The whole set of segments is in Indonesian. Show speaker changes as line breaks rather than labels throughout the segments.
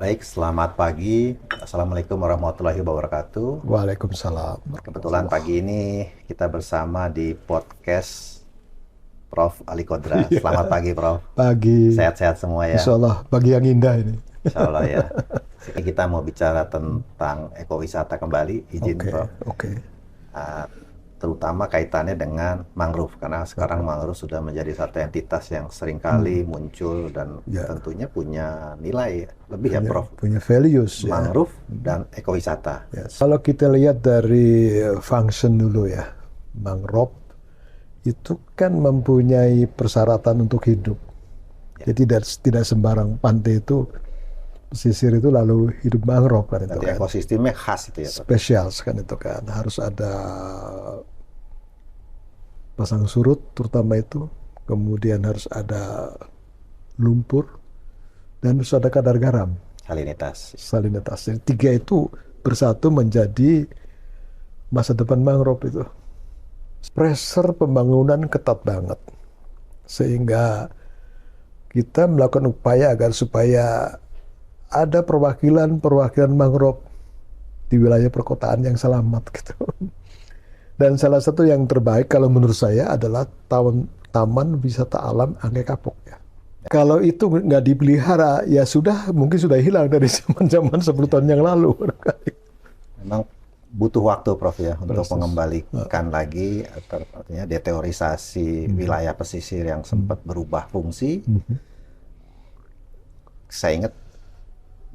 Baik, selamat pagi. Assalamualaikum warahmatullahi wabarakatuh.
Waalaikumsalam.
Kebetulan pagi ini kita bersama di podcast Prof. Ali Kodra.
Iya.
Selamat pagi, Prof.
Pagi.
Sehat-sehat semua ya.
Insya Allah pagi yang indah ini.
Insya Allah ya. Ini kita mau bicara tentang ekowisata kembali, izin Prof.
Oke.
Terutama kaitannya dengan mangrove, karena sekarang mangrove sudah menjadi satu entitas yang seringkali muncul dan tentunya punya nilai lebih ya, Prof.
Punya values
Mangrove dan ekowisata.
ya. Kalau kita lihat dari function dulu ya, mangrove itu kan mempunyai persyaratan untuk hidup. Jadi tidak sembarang pantai itu pesisir itu lalu hidup mangrove kan itu kan.
Ekosistemnya khas itu ya, Prof.
Spesial kan itu kan. Harus ada pasang surut terutama itu, kemudian harus ada lumpur dan harus ada kadar garam.
Salinitas.
Jadi tiga itu bersatu menjadi masa depan mangrove itu. Pressure pembangunan ketat banget, sehingga kita melakukan upaya agar supaya ada perwakilan mangrove di wilayah perkotaan yang selamat gitu. Dan salah satu yang terbaik kalau menurut saya adalah Taman Wisata Alam Angke Kapuk ya. Kalau itu nggak dipelihara ya mungkin sudah hilang dari zaman 10 tahun yang lalu.
Memang butuh waktu, Prof, ya, untuk mengembalikan lagi artinya deteorisasi wilayah pesisir yang sempat berubah fungsi. Saya ingat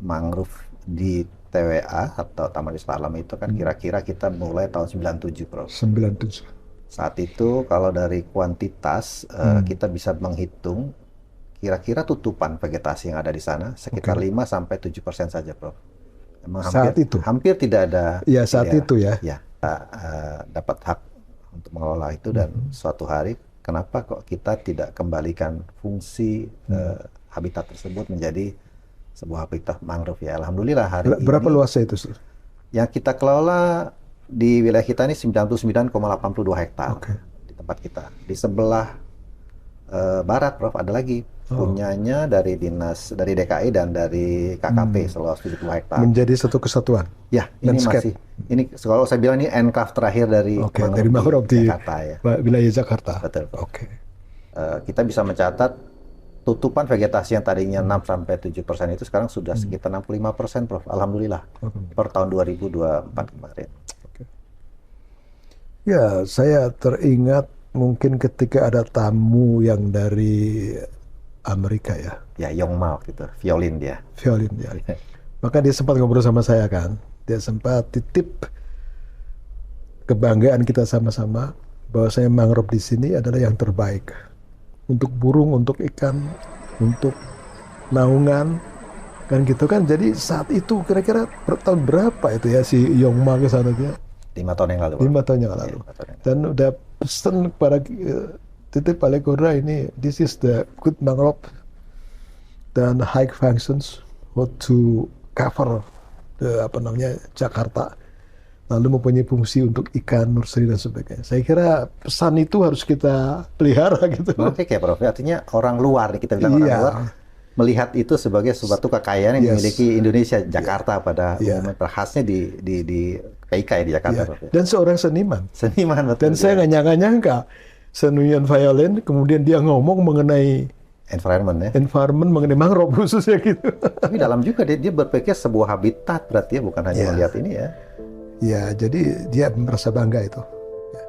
mangrove di TWA atau Taman Wisata Alam itu kan kira-kira kita mulai tahun 97, Prof.
97.
Saat itu kalau dari kuantitas kita bisa menghitung kira-kira tutupan vegetasi yang ada di sana sekitar 5-7% saja, Prof. Memang hampir tidak ada.
Ya, saat itu ya.
Ya, dapat hak untuk mengelola itu dan suatu hari kenapa kok kita tidak kembalikan fungsi habitat tersebut menjadi sebuah habitat mangrove ya. Alhamdulillah hari ini.
Berapa luasnya itu, Sir?
Yang kita kelola di wilayah kita ini 99,82 hektar di tempat kita. Di sebelah barat, Prof, ada lagi punyanya dari DKI dan dari KKP seluas 70 hektar.
Menjadi satu kesatuan.
Ya, ini masih. Ini kalau saya bilang ini enclave terakhir dari
mangrove di
Jakarta ya.
Wilayah Jakarta.
Betul. Kita bisa mencatat tutupan vegetasi yang tadinya 6-7% itu sekarang sudah sekitar 65%, Prof. Alhamdulillah. Per tahun 2024 kemarin.
Ya, saya teringat mungkin ketika ada tamu yang dari Amerika ya.
Ya, Young Mao gitu, violin ya.
Maka dia sempat ngobrol sama saya kan. Dia sempat titip kebanggaan kita sama-sama bahwasanya mangrove di sini adalah yang terbaik. Untuk burung, untuk ikan, untuk naungan, kan gitu kan. Jadi saat itu kira-kira tahun berapa itu ya si Yongma ke sana dia?
5 tahun yang lalu.
5 tahun yang lalu. Dan udah pesan kepada titip Ali Kodra ini, this is the good mangrove dan high functions to cover Jakarta. Lalu mempunyai fungsi untuk ikan, nursery dan sebagainya. Saya kira pesan itu harus kita pelihara gitu.
Oke ya, Prof. Artinya orang luar, kita bilang orang luar, melihat itu sebagai suatu kekayaan yang dimiliki Indonesia, Jakarta pada umumnya, khasnya di PIK ya, di Jakarta. Prof.
Dan seorang seniman.
Betul.
Dan saya nggak nyangka seniman violin, kemudian dia ngomong mengenai environment mengenai mangrove khususnya gitu.
Tapi dalam juga dia berpikir sebuah habitat, berarti ya, bukan hanya melihat ini ya.
Ya, jadi dia merasa bangga itu. Ya,